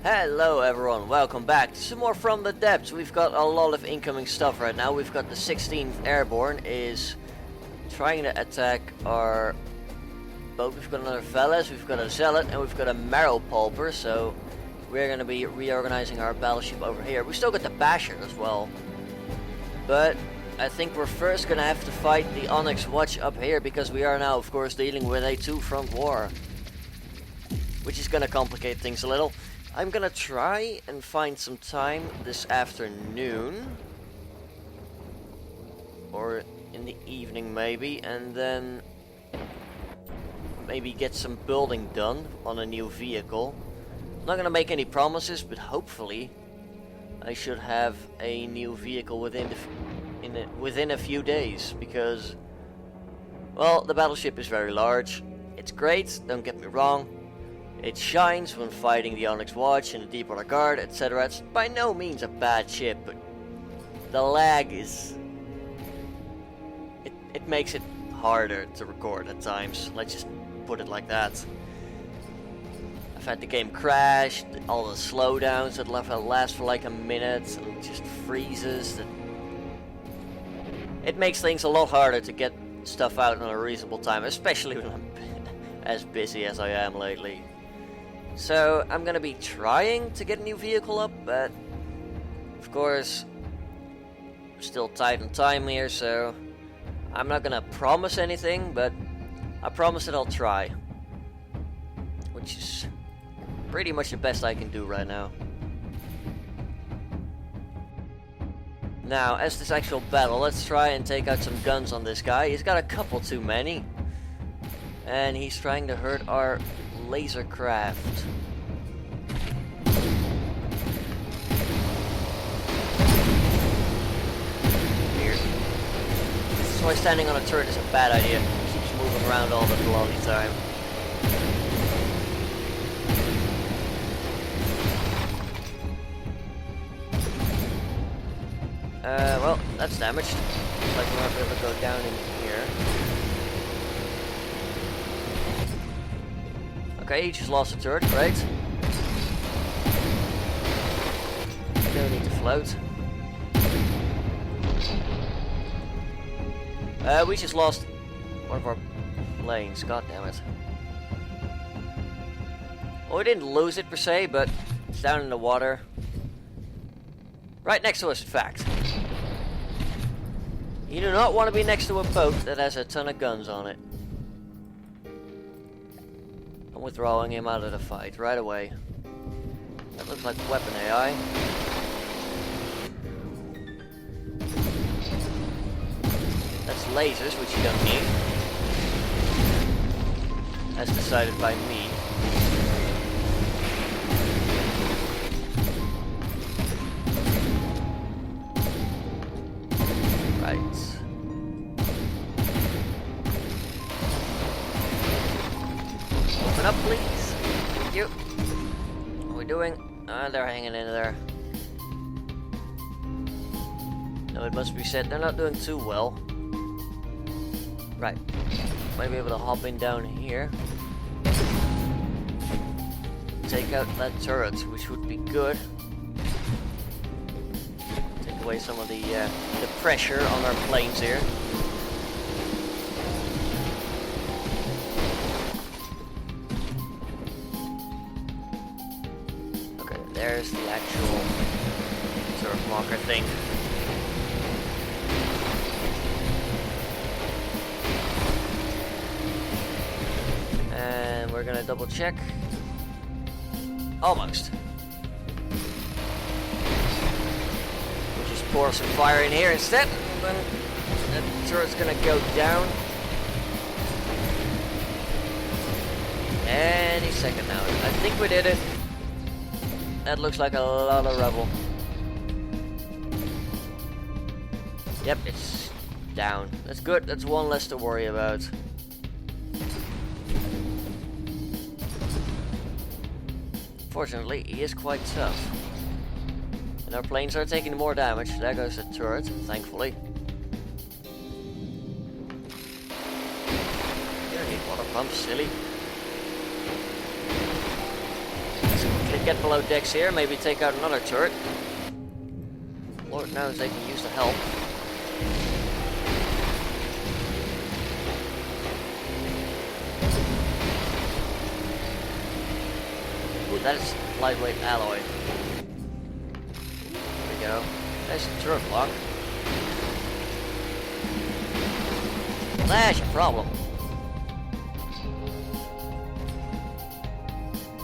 Hello everyone, welcome back to some more from the depths. We've got a lot of incoming stuff right now. We've got the 16th Airborne is trying to attack our boat. We've got another Veles, we've got a Zealot, and we've got a Marrow Pulper. So we're going to be reorganizing our battleship over here. We still got the Basher as well. But I think we're first going to have to fight the Onyx Watch up here, because we are now of course dealing with a two-front war, which is going to complicate things a little. I'm gonna try and find some time this afternoon, or in the evening maybe, and then maybe get some building done on a new vehicle. I'm not gonna make any promises, but hopefully I should have a new vehicle within a few days, because, well, the battleship is very large. It's great, don't get me wrong. It shines when fighting the Onyx Watch and the Deepwater Guard, etc. It's by no means a bad ship, but the lag is... It makes it harder to record at times. Let's just put it like that. I've had the game crash, all the slowdowns that last for like a minute, and it just freezes. It makes things a lot harder to get stuff out in a reasonable time, especially when I'm as busy as I am lately. So I'm gonna be trying to get a new vehicle up, but of course we're still tight on time here, so I'm not gonna promise anything, but I promise that I'll try, which is pretty much the best I can do right now. Now, as this actual battle, let's try and take out some guns on this guy. He's got a couple too many, and he's trying to hurt our laser craft. Weird. This is why standing on a turret is a bad idea. It keeps moving around all the bloody time. Well, that's damaged. Looks like we might be able to go down in here. Okay, he just lost a turret, great. No need to float. We just lost one of our planes, god damn it. Well, we didn't lose it per se, but it's down in the water. Right next to us, in fact. You do not want to be next to a boat that has a ton of guns on it. I'm withdrawing him out of the fight right away. That looks like weapon AI. That's lasers, which you don't need. As decided by me. Right. Open up, please. Thank you. What are we doing? They're hanging in there. No, it must be said they're not doing too well. Right. Might be able to hop in down here. Take out that turret, which would be good. Take away some of the pressure on our planes here. Okay, there's the actual turret marker thing. And we're gonna double check. Almost. We'll just pour some fire in here instead, and then that turret's gonna go down. Any second now. I think we did it. That looks like a lot of rubble. Yep, it's down. That's good. That's one less to worry about. Fortunately, he is quite tough. And our planes are taking more damage. There goes the turret, thankfully. You don't need water pumps, silly. Let's quickly get below decks here, maybe take out another turret. Lord knows they can use the help. Ooh, that is lightweight alloy. There we go. There's the turret block. That's your problem.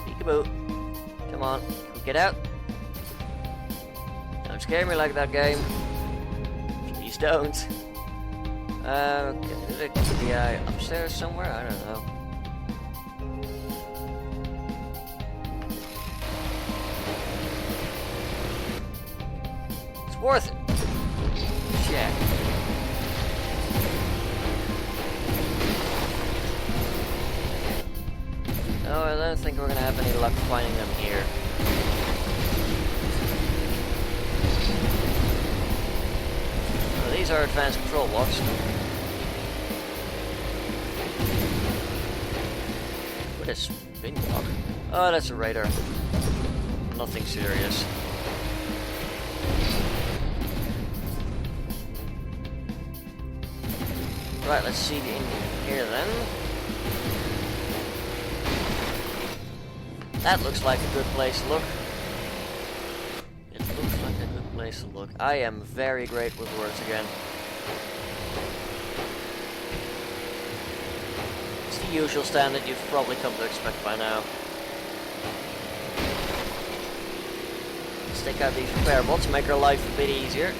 Peekaboo. Come on. Get out. Don't scare me like that, game. Please don't. Can the upstairs somewhere? I don't know. It's worth it. Check. No, I don't think we're gonna have any luck finding them here. So these are advanced control blocks. What is spin block? Oh, that's a radar. Nothing serious. Right, let's see the engine here then. That looks like a good place to look. It looks like a good place to look. I am very great with words again. It's the usual standard you've probably come to expect by now. Let's take out these repair bots to make our life a bit easier.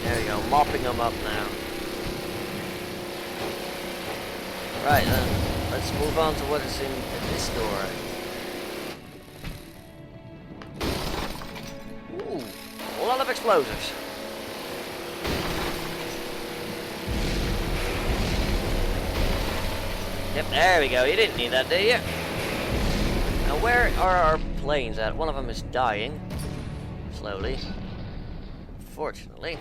There we go, mopping them up now. Right then, let's move on to what is in this door. Ooh, a lot of explosives. Yep, there we go. You didn't need that, did you? Now where are our planes at? One of them is dying. Slowly. Fortunately.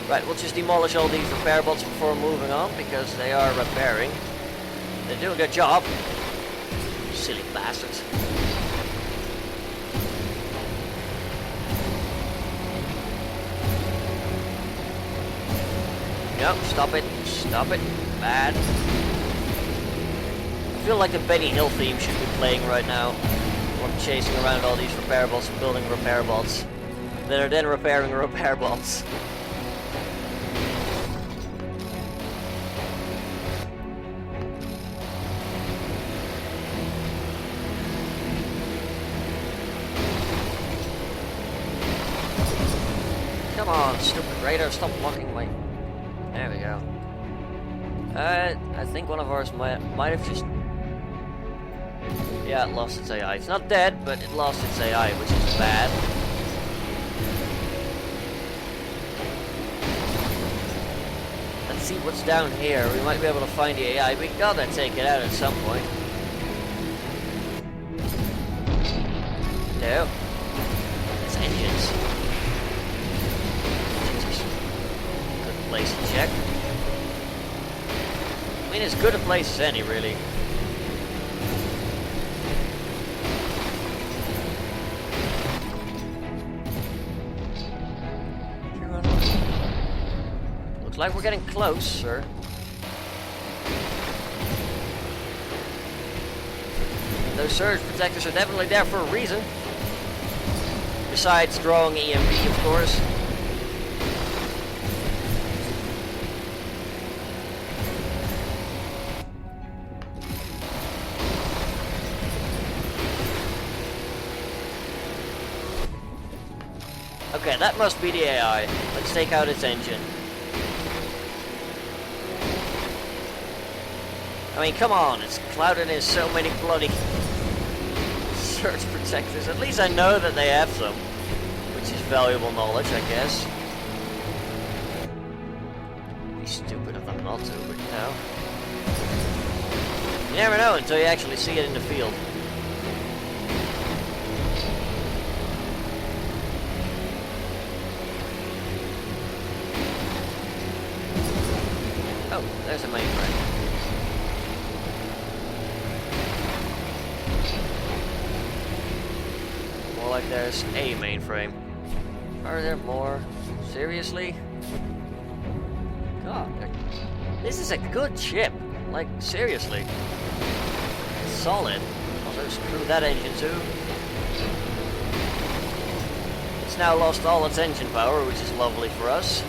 Right, we'll just demolish all these repair bots before moving on, because they are repairing. They do a good job. Silly bastards. No, stop it. Stop it. Bad. I feel like the Benny Hill theme should be playing right now. I'm chasing around all these repair bots and building repair bots that are then repairing repair bots. Come on, stupid radar, stop blocking my... There we go. I think one of ours might have just... Yeah, it lost its AI. It's not dead, but it lost its AI, which is bad. Let's see what's down here. We might be able to find the AI. We gotta take it out at some point. No. It's engines. Good place to check. I mean, as good a place as any, really. Looks like we're getting close, sir. Those surge protectors are definitely there for a reason. Besides drawing EMP, of course. Okay, that must be the AI. Let's take out its engine. I mean, come on, it's clouded in so many bloody surge protectors. At least I know that they have some, which is valuable knowledge, I guess. Be stupid of them not to, but you know. You never know until you actually see it in the field. more like there's a mainframe. Are there more? Seriously? God, this is a good ship. Like, seriously. Solid. Also, screw that engine too. It's now lost all its engine power, which is lovely for us.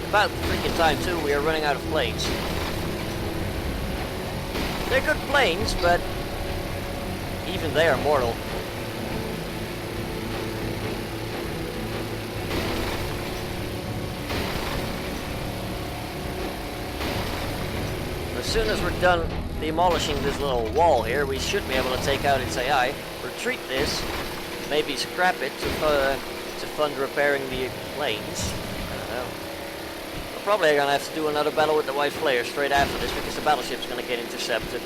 About freaking time too, we are running out of planes. They're good planes, but even they are mortal. As soon as we're done demolishing this little wall here, we should be able to take out its AI, retreat this, maybe scrap it to fund repairing the planes. I don't know. We're probably gonna have to do another battle with the White Flare straight after this because the battleship's gonna get intercepted.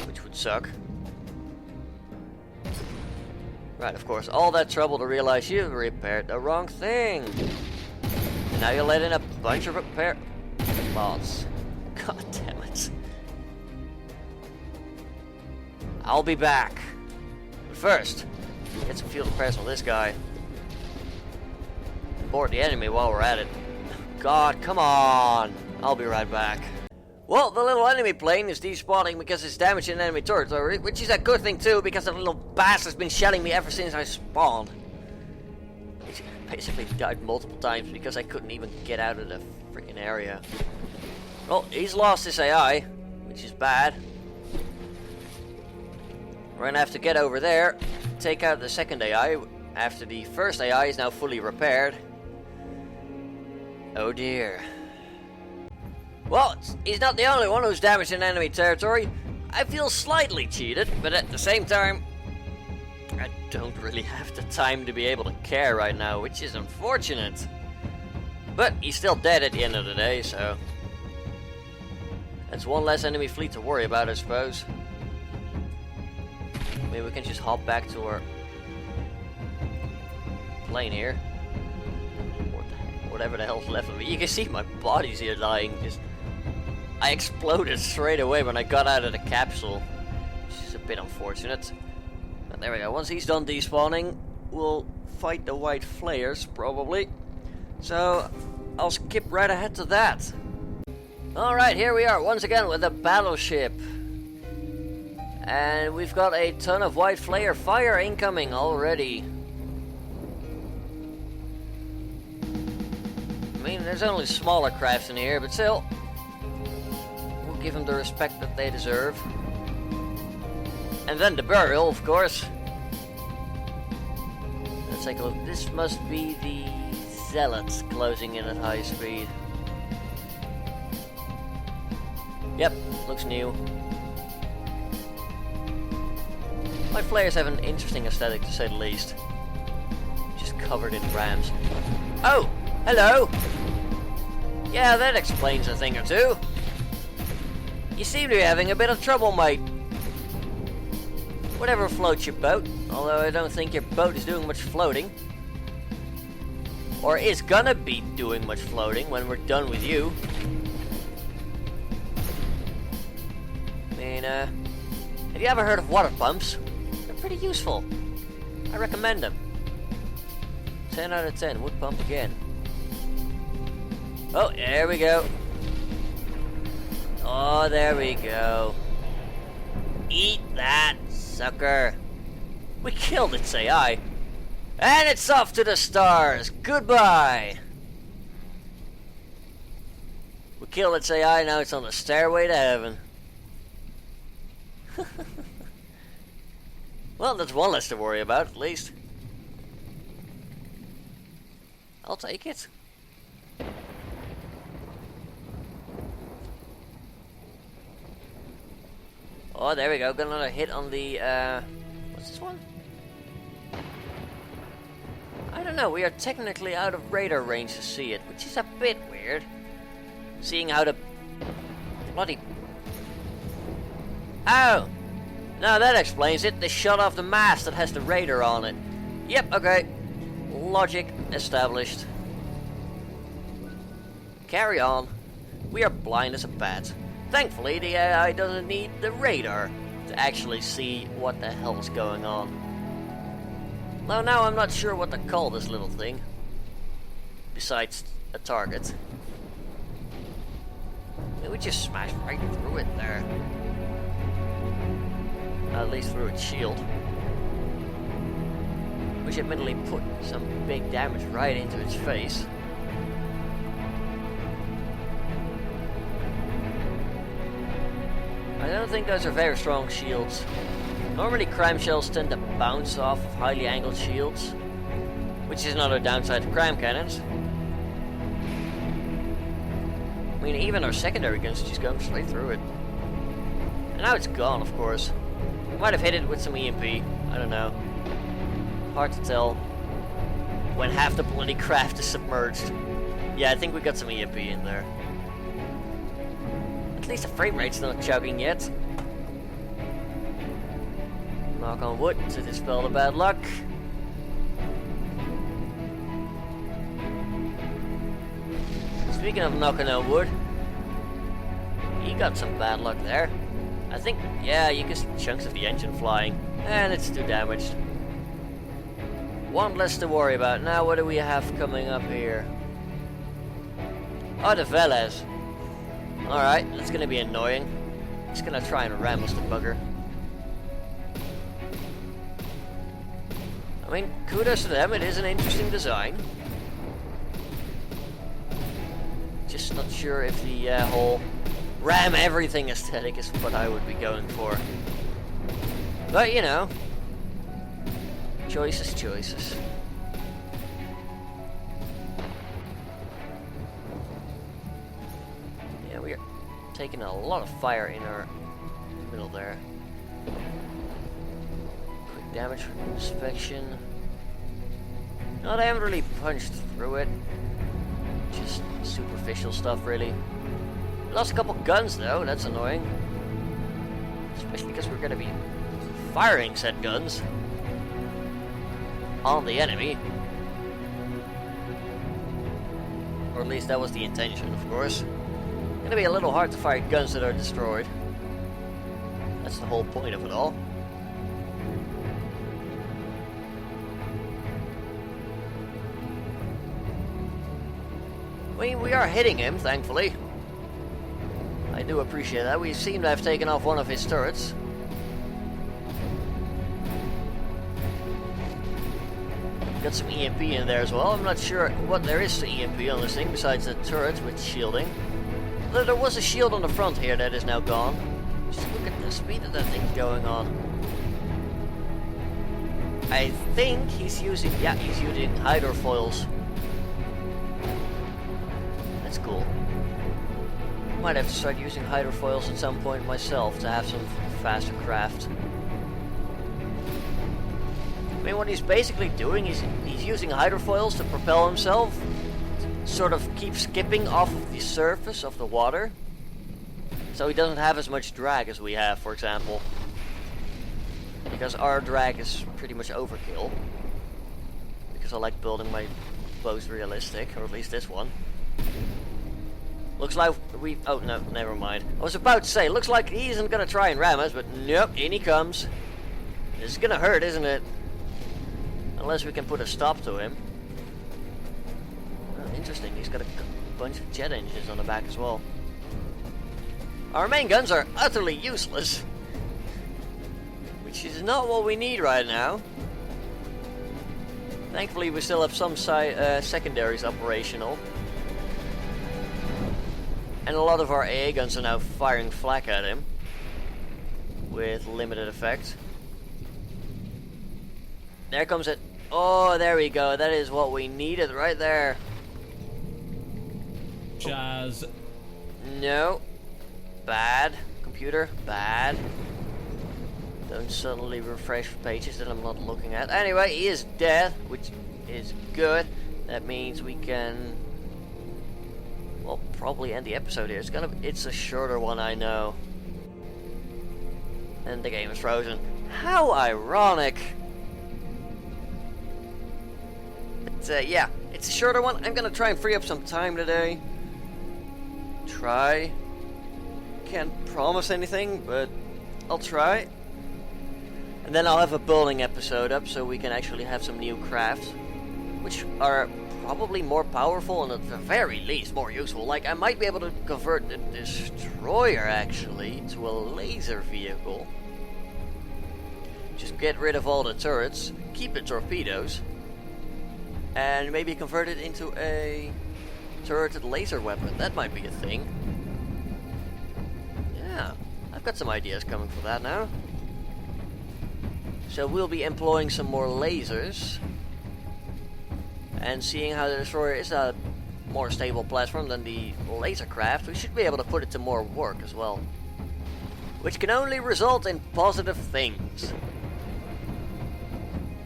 Which would suck. Right, of course, all that trouble to realize you've repaired the wrong thing. And now you let in a bunch of repair bots. God damn it. I'll be back. But first, get some field repairs on this guy. Board the enemy while we're at it. God, come on. I'll be right back. Well, the little enemy plane is despawning because it's damaging enemy territory, which is a good thing too, because the little bastard's been shelling me ever since I spawned. It basically died multiple times because I couldn't even get out of the freaking area. Well, he's lost his AI, which is bad. We're gonna have to get over there, take out the second AI, after the first AI is now fully repaired. Oh dear. Well, he's not the only one who's damaging enemy territory. I feel slightly cheated, but at the same time, I don't really have the time to be able to care right now, which is unfortunate. But he's still dead at the end of the day, so that's one less enemy fleet to worry about, I suppose. Maybe we can just hop back to our plane here. Whatever the hell's left of it. You can see my body's here dying. I exploded straight away when I got out of the capsule, which is a bit unfortunate. But there we go. Once he's done despawning, we'll fight the White Flares, probably. So, I'll skip right ahead to that. Alright, here we are once again with a battleship. And we've got a ton of White Flare fire incoming already. I mean, there's only smaller crafts in here, but still, we'll give them the respect that they deserve. And then the burial, of course. Let's take a look. This must be the Zealots closing in at high speed. Yep, looks new. White Flares have an interesting aesthetic, to say the least. Just covered in rams. Oh! Hello! Yeah, that explains a thing or two. You seem to be having a bit of trouble, mate. Whatever floats your boat, although I don't think your boat is doing much floating. Or is gonna be doing much floating when we're done with you. I mean, have you ever heard of water pumps? They're pretty useful. I recommend them. 10 out of 10, wood pump again. Oh, there we go. Oh, there we go. Eat that, sucker. We killed its AI. And it's off to the stars. Goodbye. We killed its AI, now it's on the stairway to heaven. Well, that's one less to worry about, at least. I'll take it. Oh, there we go. Got another hit on the, what's this one? I don't know. We are technically out of radar range to see it, which is a bit weird. Seeing how the bloody... Oh! Now that explains it. They shut off the mast that has the radar on it. Yep, okay. Logic established. Carry on. We are blind as a bat. Thankfully, the AI doesn't need the radar. to actually see what the hell's going on. Though now I'm not sure what to call this little thing, besides a target. We just smashed right through it there. At least through its shield. Which admittedly put some big damage right into its face. I don't think those are very strong shields. Normally cram shells tend to bounce off of highly angled shields, which is another downside to cram cannons. I mean, even our secondary guns just going straight through it. And now it's gone, of course. We might have hit it with some EMP, I don't know. Hard to tell. When half the bloody craft is submerged. Yeah, I think we got some EMP in there. At least the frame rate's not chugging yet. Knock on wood to dispel the bad luck. Speaking of knocking on wood, he got some bad luck there. I think, yeah, you can see chunks of the engine flying, and it's too damaged. One less to worry about. Now, what do we have coming up here? Oh, the Velez. Alright, that's gonna be annoying. Just gonna try and ram us the bugger. I mean, kudos to them, it is an interesting design. Just not sure if the whole ram everything aesthetic is what I would be going for. But, you know, choices. Yeah, we are taking a lot of fire in our middle there. Quick damage inspection. No, they haven't really punched through it. Just superficial stuff, really. Lost a couple guns, though. That's annoying. Especially because we're going to be firing said guns on the enemy. Or at least that was the intention, of course. It's going to be a little hard to fire guns that are destroyed. That's the whole point of it all. We are hitting him, thankfully. I do appreciate that. We seem to have taken off one of his turrets. Got some EMP in there as well. I'm not sure what there is to EMP on this thing besides the turret with shielding. Although there was a shield on the front here that is now gone. Just look at the speed that that thing's going on. I think he's using hydrofoils. That's cool. Might have to start using hydrofoils at some point myself to have some faster craft. I mean, what he's basically doing is he's using hydrofoils to propel himself, sort of keep skipping off of the surface of the water, so he doesn't have as much drag as we have, for example. Because our drag is pretty much overkill. Because I like building my bows realistic, or at least this one. Looks like we... Oh, no, never mind. I was about to say, looks like he isn't going to try and ram us, but nope, in he comes. This is going to hurt, isn't it? Unless we can put a stop to him. Oh, interesting, he's got a bunch of jet engines on the back as well. Our main guns are utterly useless. Which is not what we need right now. Thankfully, we still have some secondaries operational. And a lot of our AA guns are now firing flak at him. With limited effect. There comes it. Oh, there we go. That is what we needed right there. Jazz. No. Bad. Computer. Bad. Don't suddenly refresh pages that I'm not looking at. Anyway, he is dead, which is good. That means we can... well, probably end the episode here. It's a shorter one, I know. And the game is frozen. How ironic! But yeah, it's a shorter one. I'm gonna try and free up some time today. Try. Can't promise anything, but I'll try. And then I'll have a building episode up so we can actually have some new crafts, which are probably more powerful and at the very least more useful. Like, I might be able to convert the destroyer actually to a laser vehicle. Just get rid of all the turrets, keep the torpedoes, and maybe convert it into a turreted laser weapon. That might be a thing. Yeah, I've got some ideas coming for that now. So we'll be employing some more lasers. And seeing how the destroyer is a more stable platform than the laser craft, we should be able to put it to more work as well. Which can only result in positive things.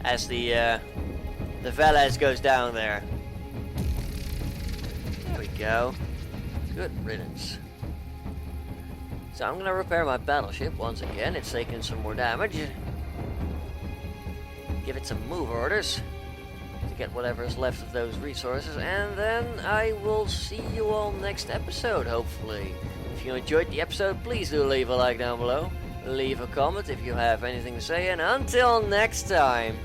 As the Velez goes down there. There we go. Good riddance. So I'm gonna repair my battleship once again. It's taking some more damage. Give it some move orders to get whatever is left of those resources, and then I will see you all next episode, hopefully. If you enjoyed the episode, please do leave a like down below. Leave a comment if you have anything to say, and until next time,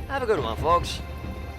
have a good one, folks.